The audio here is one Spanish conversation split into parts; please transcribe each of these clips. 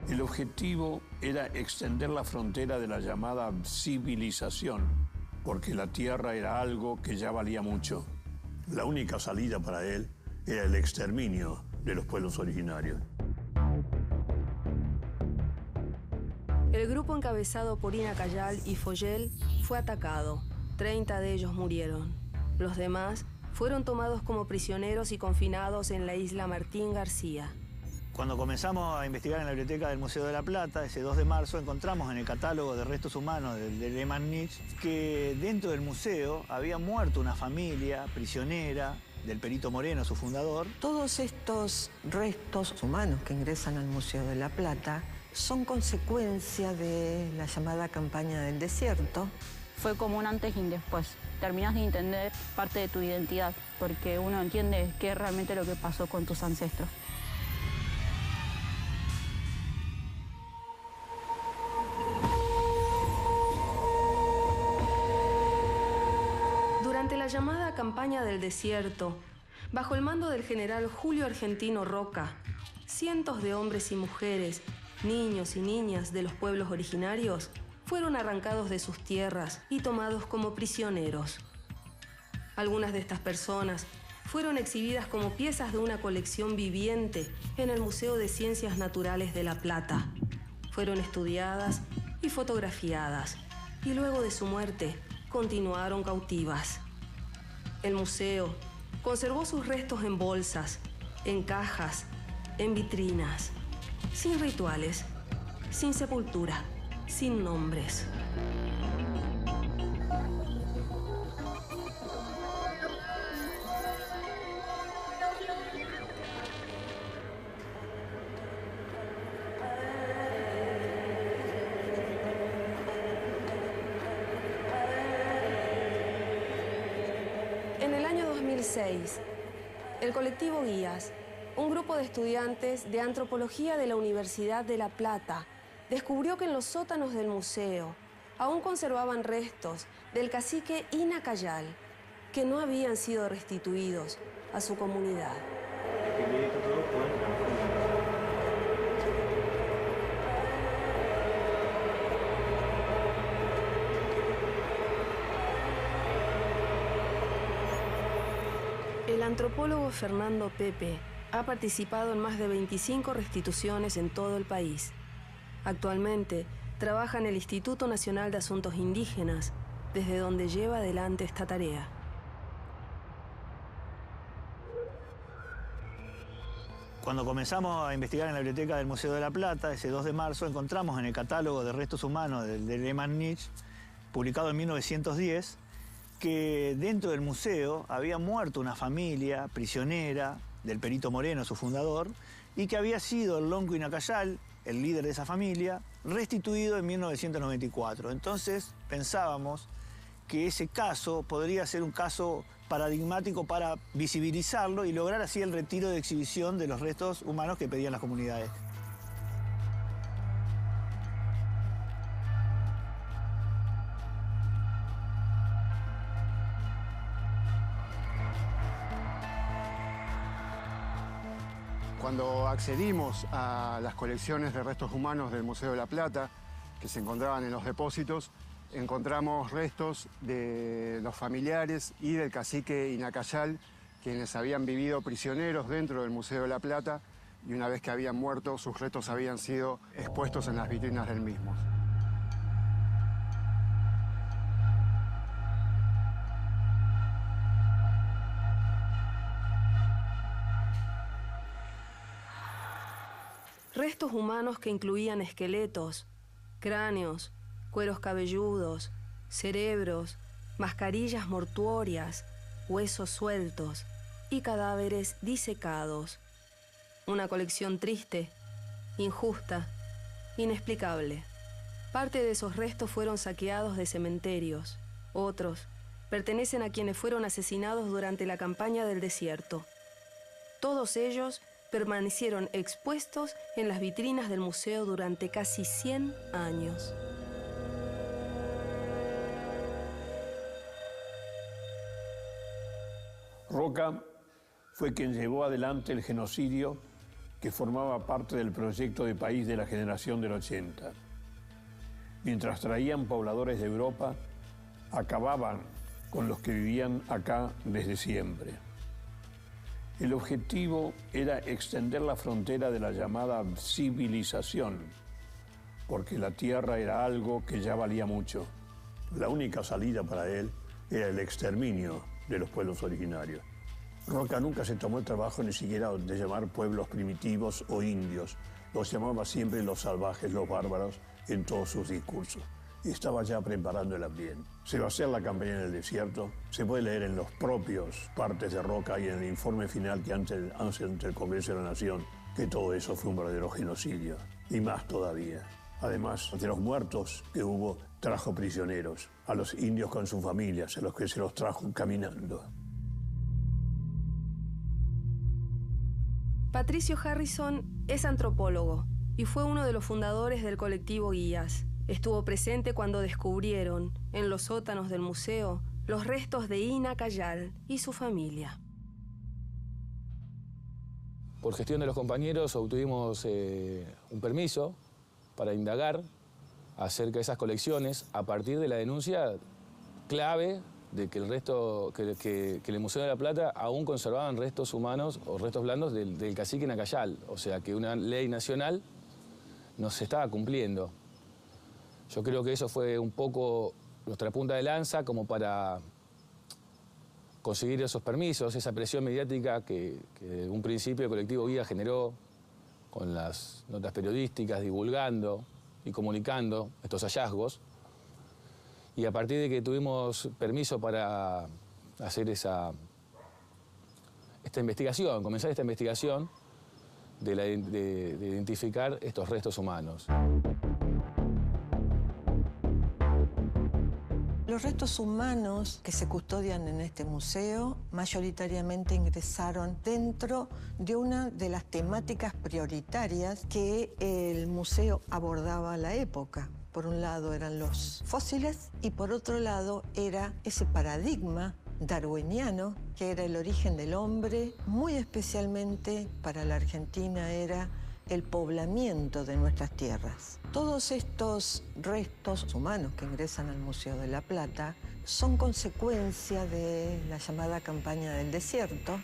El objetivo era extender la frontera de la llamada civilización, porque la tierra era algo que ya valía mucho. La única salida para él era el exterminio de los pueblos originarios. El grupo encabezado por Ina Callal y Foyel fue atacado. 30 de ellos murieron. Los demás fueron tomados como prisioneros y confinados en la isla Martín García. Cuando comenzamos a investigar en la biblioteca del Museo de la Plata, ese 2 de marzo, encontramos en el catálogo de restos humanos de Lehmann Nietzsche que dentro del museo había muerto una familia prisionera del Perito Moreno, su fundador. Todos estos restos humanos que ingresan al Museo de la Plata son consecuencia de la llamada campaña del desierto. Fue como un antes y un después. Terminás de entender parte de tu identidad, porque uno entiende qué es realmente lo que pasó con tus ancestros. Durante la llamada campaña del desierto, bajo el mando del general Julio Argentino Roca, cientos de hombres y mujeres, niños y niñas de los pueblos originarios fueron arrancados de sus tierras y tomados como prisioneros. Algunas de estas personas fueron exhibidas como piezas de una colección viviente en el Museo de Ciencias Naturales de La Plata. Fueron estudiadas y fotografiadas, y luego de su muerte continuaron cautivas. El museo conservó sus restos en bolsas, en cajas, en vitrinas, sin rituales, sin sepultura, sin nombres. En el año 2006, el colectivo Guías, un grupo de estudiantes de antropología de la Universidad de La Plata, descubrió que en los sótanos del museo aún conservaban restos del cacique Ina Callal, que no habían sido restituidos a su comunidad. El antropólogo Fernando Pepe ha participado en más de 25 restituciones en todo el país. Actualmente trabaja en el Instituto Nacional de Asuntos Indígenas, desde donde lleva adelante esta tarea. Cuando comenzamos a investigar en la biblioteca del Museo de la Plata, ese 2 de marzo, encontramos en el catálogo de restos humanos de Lehmann Nietzsche, publicado en 1910, que dentro del museo había muerto una familia prisionera del Perito Moreno, su fundador, y que había sido el Lonco Ina Callal, el líder de esa familia, restituido en 1994. Entonces pensábamos que ese caso podría ser un caso paradigmático para visibilizarlo y lograr así el retiro de exhibición de los restos humanos que pedían las comunidades. Cuando accedimos a las colecciones de restos humanos del Museo de la Plata, que se encontraban en los depósitos, encontramos restos de los familiares y del cacique Ina Callal, quienes habían vivido prisioneros dentro del Museo de la Plata, y una vez que habían muerto, sus restos habían sido expuestos en las vitrinas del mismo. Restos humanos que incluían esqueletos, cráneos, cueros cabelludos, cerebros, mascarillas mortuorias, huesos sueltos y cadáveres disecados. Una colección triste, injusta, inexplicable. Parte de esos restos fueron saqueados de cementerios. Otros pertenecen a quienes fueron asesinados durante la campaña del desierto. Todos ellos permanecieron expuestos en las vitrinas del museo durante casi 100 años. Roca fue quien llevó adelante el genocidio que formaba parte del proyecto de país de la generación del 80. Mientras traían pobladores de Europa, acababan con los que vivían acá desde siempre. El objetivo era extender la frontera de la llamada civilización, porque la tierra era algo que ya valía mucho. La única salida para él era el exterminio de los pueblos originarios. Roca nunca se tomó el trabajo ni siquiera de llamar pueblos primitivos o indios. Los llamaba siempre los salvajes, los bárbaros, en todos sus discursos. Y estaba ya preparando el ambiente. Se va a hacer la campaña en el desierto. Se puede leer en los propios partes de Roca y en el informe final que hace ante el Congreso de la Nación que todo eso fue un verdadero genocidio. Y más todavía. Además de los muertos que hubo, trajo prisioneros a los indios con sus familias, a los que se los trajo caminando. Patricio Harrison es antropólogo y fue uno de los fundadores del colectivo Guías. Estuvo presente cuando descubrieron, en los sótanos del museo, los restos de Ina Cayal y su familia. Por gestión de los compañeros obtuvimos un permiso para indagar acerca de esas colecciones a partir de la denuncia clave de que el Museo de la Plata aún conservaban restos humanos o restos blandos del cacique Nacayal, o sea que una ley nacional no se estaba cumpliendo. Yo creo que eso fue un poco nuestra punta de lanza como para conseguir esos permisos, esa presión mediática que de un principio el colectivo Guía generó con las notas periodísticas, divulgando y comunicando estos hallazgos. Y a partir de que tuvimos permiso para hacer esta investigación, comenzar esta investigación de identificar estos restos humanos. Los restos humanos que se custodian en este museo mayoritariamente ingresaron dentro de una de las temáticas prioritarias que el museo abordaba a la época. Por un lado eran los fósiles y por otro lado era ese paradigma darwiniano que era el origen del hombre, muy especialmente para la Argentina era el poblamiento de nuestras tierras. Todos estos restos humanos que ingresan al Museo de la Plata son consecuencia de la llamada campaña del desierto,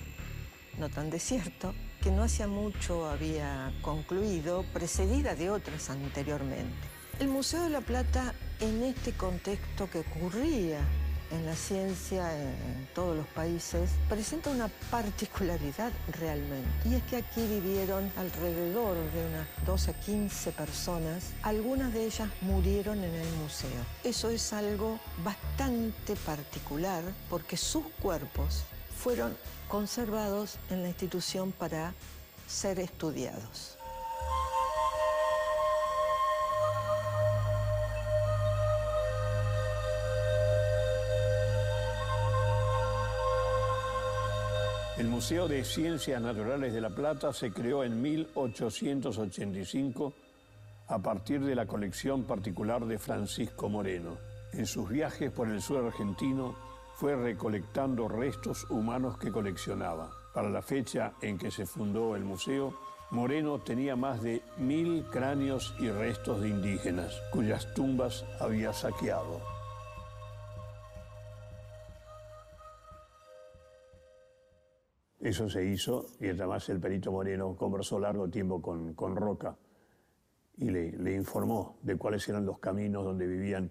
no tan desierto, que no hacía mucho había concluido, precedida de otras anteriormente. El Museo de la Plata, en este contexto que ocurría en la ciencia en todos los países, presenta una particularidad realmente. Y es que aquí vivieron alrededor de unas 12 a 15 personas. Algunas de ellas murieron en el museo. Eso es algo bastante particular porque sus cuerpos fueron conservados en la institución para ser estudiados. El Museo de Ciencias Naturales de La Plata se creó en 1885 a partir de la colección particular de Francisco Moreno. En sus viajes por el sur argentino fue recolectando restos humanos que coleccionaba. Para la fecha en que se fundó el museo, Moreno tenía más de 1000 cráneos y restos de indígenas, cuyas tumbas había saqueado. Eso se hizo y además el perito Moreno conversó largo tiempo con Roca y le informó de cuáles eran los caminos donde vivían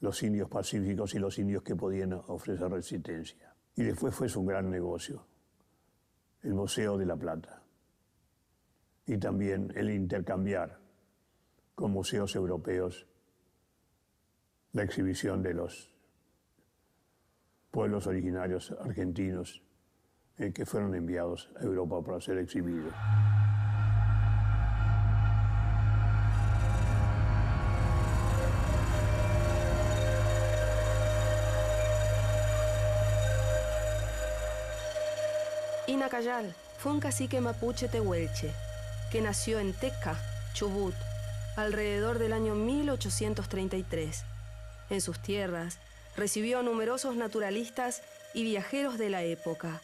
los indios pacíficos y los indios que podían ofrecer resistencia. Y después fue un gran negocio, el Museo de la Plata, y también el intercambiar con museos europeos la exhibición de los pueblos originarios argentinos que fueron enviados a Europa para ser exhibidos. Ina Cayal fue un cacique mapuche tehuelche que nació en Tecca, Chubut, alrededor del año 1833. En sus tierras recibió a numerosos naturalistas y viajeros de la época,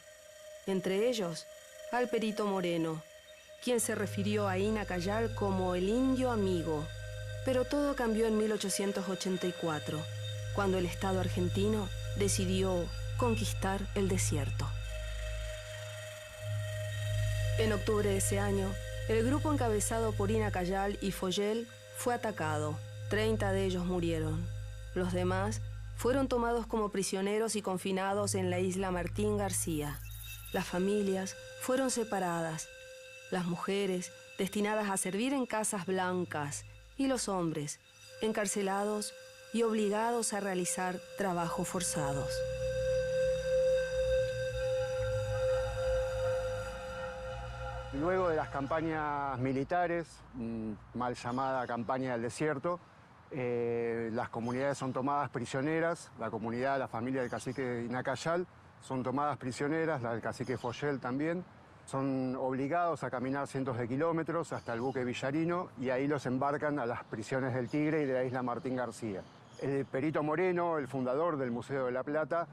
entre ellos al perito Moreno, quien se refirió a Ina Callal como el indio amigo. Pero todo cambió en 1884, cuando el Estado argentino decidió conquistar el desierto. En octubre de ese año, el grupo encabezado por Ina Callal y Foyel fue atacado. 30 de ellos murieron. Los demás fueron tomados como prisioneros y confinados en la isla Martín García. Las familias fueron separadas. Las mujeres destinadas a servir en casas blancas y los hombres encarcelados y obligados a realizar trabajos forzados. Luego de las campañas militares, mal llamada campaña del desierto, las comunidades son tomadas prisioneras, la comunidad, la familia del cacique Ina Callal son tomadas prisioneras, la del cacique Foyel también. Son obligados a caminar cientos de kilómetros hasta el buque Villarino y ahí los embarcan a las prisiones del Tigre y de la isla Martín García. El Perito Moreno, el fundador del Museo de la Plata,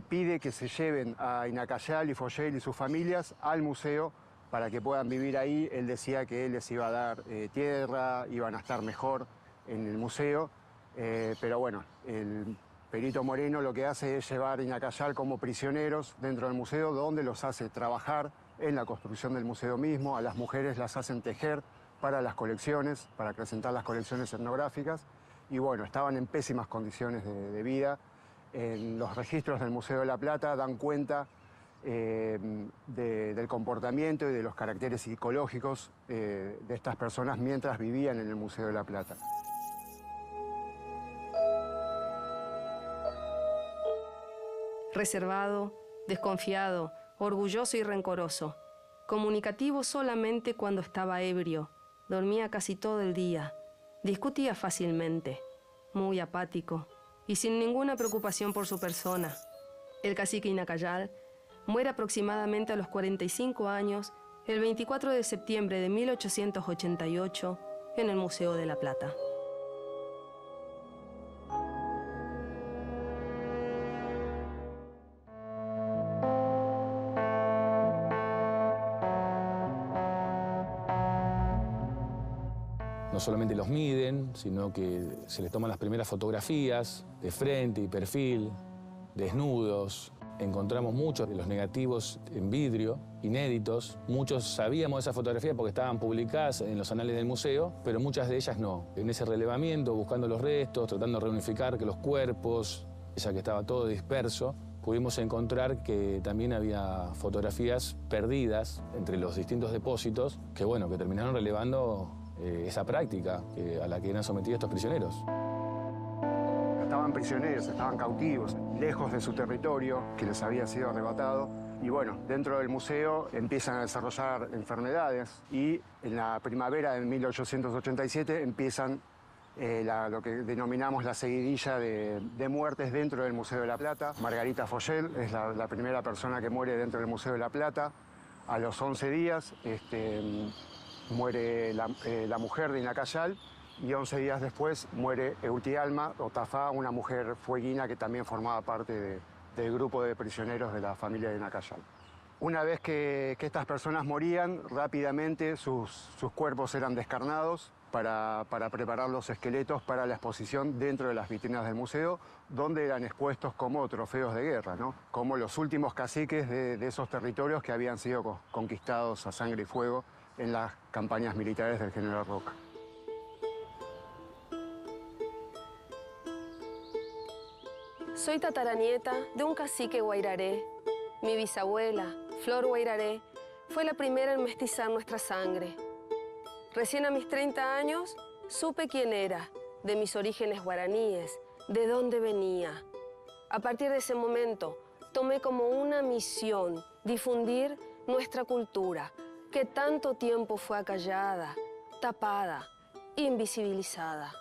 pide que se lleven a Ina Callal y Foyel y sus familias al museo para que puedan vivir ahí. Él decía que él les iba a dar tierra, iban a estar mejor en el museo, pero bueno, el Perito Moreno lo que hace es llevar a Ina Callal como prisioneros dentro del museo, donde los hace trabajar en la construcción del museo mismo. A las mujeres las hacen tejer para las colecciones, para presentar las colecciones etnográficas, y bueno, estaban en pésimas condiciones de vida. En los registros del Museo de la Plata dan cuenta del comportamiento y de los caracteres psicológicos de estas personas mientras vivían en el Museo de la Plata. Reservado, desconfiado, orgulloso y rencoroso. Comunicativo solamente cuando estaba ebrio. Dormía casi todo el día. Discutía fácilmente. Muy apático y sin ninguna preocupación por su persona. El cacique Ina Callal muere aproximadamente a los 45 años el 24 de septiembre de 1888 en el Museo de la Plata. No solamente los miden, sino que se les toman las primeras fotografías de frente y perfil, desnudos. Encontramos muchos de los negativos en vidrio, inéditos. Muchos sabíamos de esa fotografía porque estaban publicadas en los anales del museo, pero muchas de ellas no. En ese relevamiento, buscando los restos, tratando de reunificar que los cuerpos, ya que estaba todo disperso, pudimos encontrar que también había fotografías perdidas entre los distintos depósitos que, bueno, que terminaron relevando esa práctica a la que eran sometidos estos prisioneros. Estaban prisioneros, estaban cautivos, lejos de su territorio que les había sido arrebatado. Y bueno, dentro del museo empiezan a desarrollar enfermedades y en la primavera de 1887 empiezan lo que denominamos la seguidilla de muertes dentro del Museo de la Plata. Margarita Foyel es la primera persona que muere dentro del Museo de la Plata. A los 11 días muere la mujer de Ina Callal y 11 días después muere Eutialma Otafá, una mujer fueguina que también formaba parte del grupo de prisioneros de la familia de Ina Callal. Una vez que estas personas morían, rápidamente sus cuerpos eran descarnados para preparar los esqueletos para la exposición dentro de las vitrinas del museo, donde eran expuestos como trofeos de guerra, ¿no? Como los últimos caciques de esos territorios que habían sido conquistados a sangre y fuego en las campañas militares del general Roca. Soy tataranieta de un cacique guairaré. Mi bisabuela, Flor Guairaré, fue la primera en mestizar nuestra sangre. Recién a mis 30 años supe quién era, de mis orígenes guaraníes, de dónde venía. A partir de ese momento tomé como una misión difundir nuestra cultura, que tanto tiempo fue acallada, tapada, invisibilizada.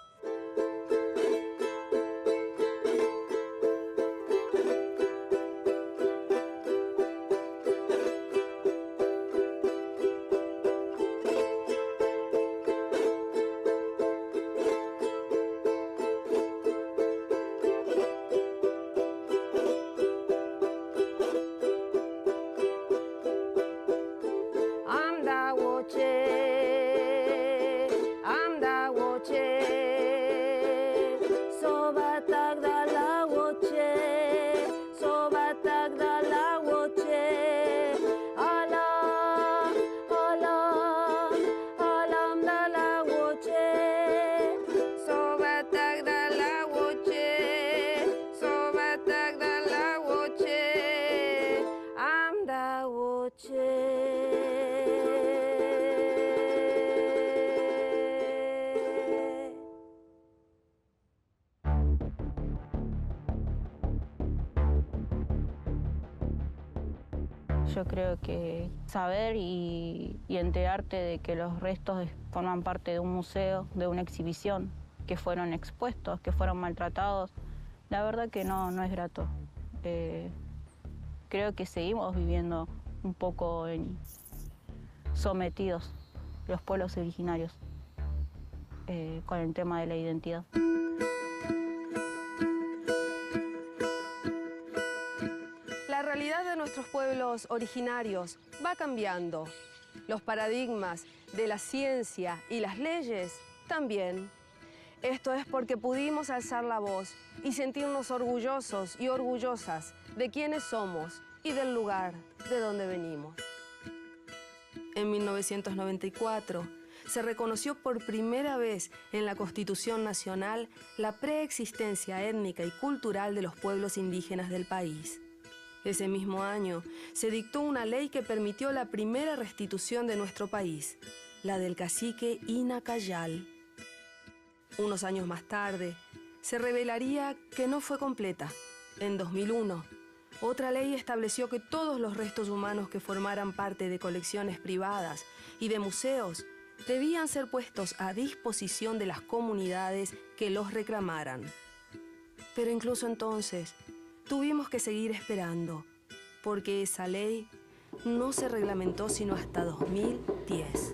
Yo creo que saber y enterarte de que los restos forman parte de un museo, de una exhibición, que fueron expuestos, que fueron maltratados, la verdad que no es grato. Creo que seguimos viviendo un poco sometidos los pueblos originarios con el tema de la identidad. La realidad de nuestros pueblos originarios va cambiando. Los paradigmas de la ciencia y las leyes también. Esto es porque pudimos alzar la voz y sentirnos orgullosos y orgullosas de quiénes somos y del lugar de donde venimos. En 1994 se reconoció por primera vez en la Constitución Nacional la preexistencia étnica y cultural de los pueblos indígenas del país. Ese mismo año se dictó una ley que permitió la primera restitución de nuestro país, la del cacique Inacayal. Unos años más tarde, se revelaría que no fue completa. En 2001, otra ley estableció que todos los restos humanos que formaran parte de colecciones privadas y de museos debían ser puestos a disposición de las comunidades que los reclamaran. Pero incluso entonces, tuvimos que seguir esperando, porque esa ley no se reglamentó sino hasta 2010.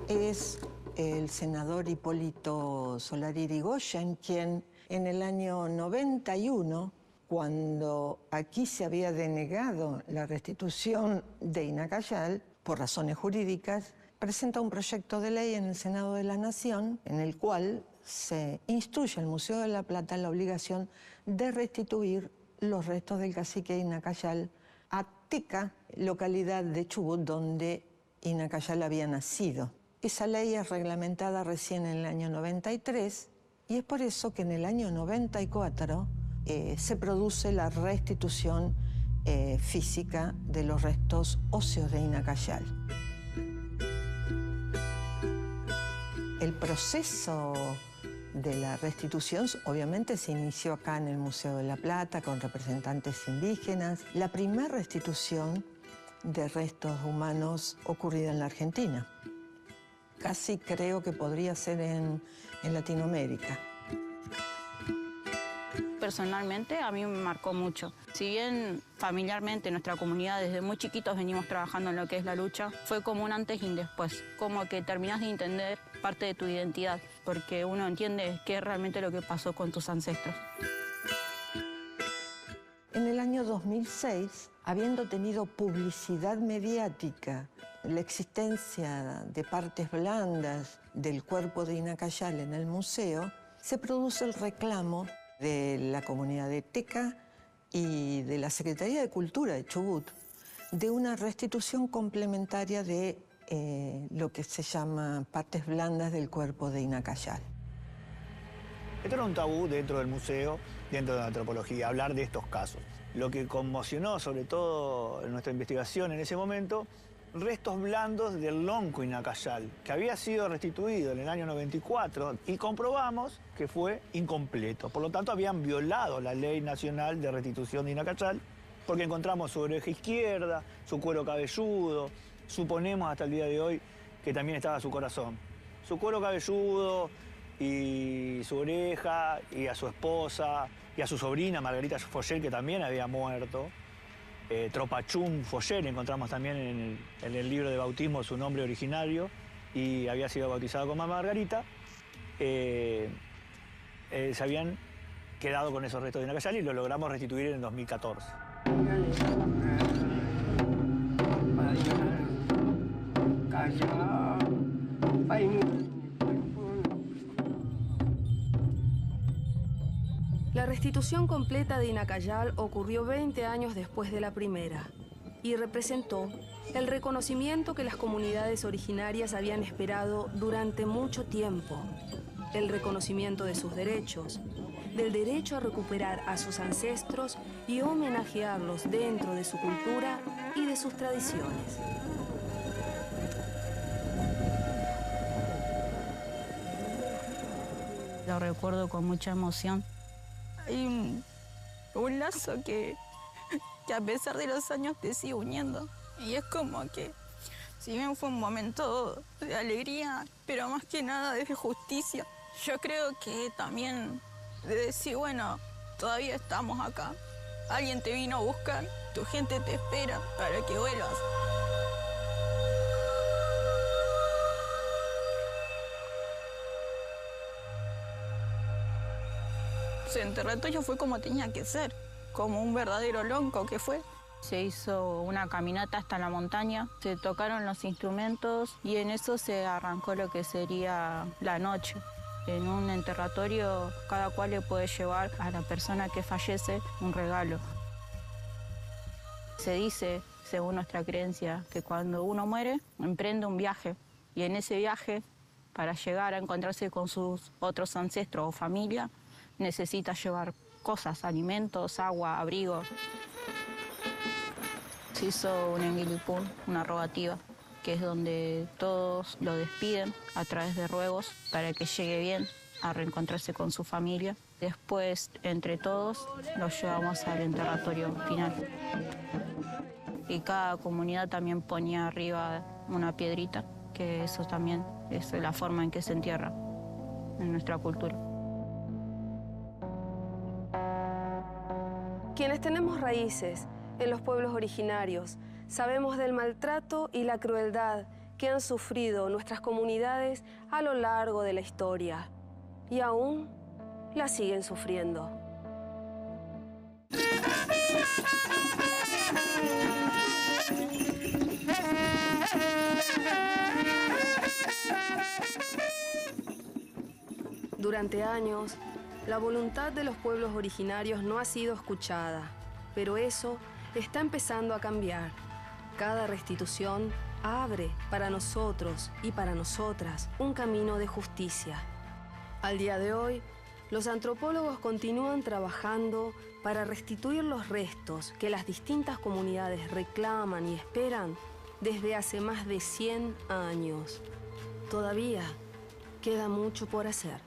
Es el senador Hipólito Solari Irigoyen quien en el año 91, cuando aquí se había denegado la restitución de Inacayal por razones jurídicas, presenta un proyecto de ley en el Senado de la Nación en el cual se instruye al Museo de la Plata la obligación de restituir los restos del cacique Inacayal a Teca, localidad de Chubut donde Inacayal había nacido. Esa ley es reglamentada recién en el año 93 y es por eso que en el año 94 se produce la restitución física de los restos óseos de Inacayal. El proceso de la restitución obviamente se inició acá en el Museo de la Plata con representantes indígenas. La primera restitución de restos humanos ocurrida en la Argentina. Casi creo que podría ser en Latinoamérica. Personalmente a mí me marcó mucho. Si bien familiarmente nuestra comunidad desde muy chiquitos venimos trabajando en lo que es la lucha, fue como un antes y un después. Como que terminás de entender parte de tu identidad, porque uno entiende qué es realmente lo que pasó con tus ancestros. En el año 2006, habiendo tenido publicidad mediática, la existencia de partes blandas del cuerpo de Inacayal en el museo, se produce el reclamo de la comunidad de Teca y de la Secretaría de Cultura de Chubut de una restitución complementaria de lo que se llama partes blandas del cuerpo de Inacayal. Esto era un tabú dentro del museo, dentro de la antropología, hablar de estos casos. Lo que conmocionó, sobre todo en nuestra investigación en ese momento, restos blandos del lonco Inacayal, que había sido restituido en el año 94 y comprobamos que fue incompleto. Por lo tanto, habían violado la Ley Nacional de Restitución de Inacayal, porque encontramos su oreja izquierda, su cuero cabelludo, suponemos hasta el día de hoy que también estaba su corazón. Su cuero cabelludo y su oreja, y a su esposa, y a su sobrina Margarita Foyer, que también había muerto. Tropachum Foyer, encontramos también en el libro de bautismo su nombre originario, y había sido bautizado como Margarita. Se habían quedado con esos restos de Inacayal y lo logramos restituir en 2014. La restitución completa de Inacayal ocurrió 20 años después de la primera y representó el reconocimiento que las comunidades originarias habían esperado durante mucho tiempo, el reconocimiento de sus derechos, del derecho a recuperar a sus ancestros y homenajearlos dentro de su cultura y de sus tradiciones. Lo recuerdo con mucha emoción. Hay un lazo que a pesar de los años te sigue uniendo. Y es como que, si bien fue un momento de alegría, pero más que nada de justicia, yo creo que también de decir, bueno, todavía estamos acá. Alguien te vino a buscar, tu gente te espera para que vuelvas. Su enterratorio fue como tenía que ser, como un verdadero lonco que fue. Se hizo una caminata hasta la montaña, se tocaron los instrumentos y en eso se arrancó lo que sería la noche. En un enterratorio cada cual le puede llevar a la persona que fallece un regalo. Se dice, según nuestra creencia, que cuando uno muere, emprende un viaje. Y en ese viaje, para llegar a encontrarse con sus otros ancestros o familia, necesita llevar cosas, alimentos, agua, abrigo. Se hizo un enguilipún, una rogativa, que es donde todos lo despiden a través de ruegos para que llegue bien a reencontrarse con su familia. Después, entre todos, lo llevamos al enterratorio final. Y cada comunidad también ponía arriba una piedrita, que eso también es la forma en que se entierra en nuestra cultura. Quienes tenemos raíces en los pueblos originarios, sabemos del maltrato y la crueldad que han sufrido nuestras comunidades a lo largo de la historia. Y aún la siguen sufriendo. Durante años, la voluntad de los pueblos originarios no ha sido escuchada, pero eso está empezando a cambiar. Cada restitución abre para nosotros y para nosotras un camino de justicia. Al día de hoy, los antropólogos continúan trabajando para restituir los restos que las distintas comunidades reclaman y esperan desde hace más de 100 años. Todavía queda mucho por hacer.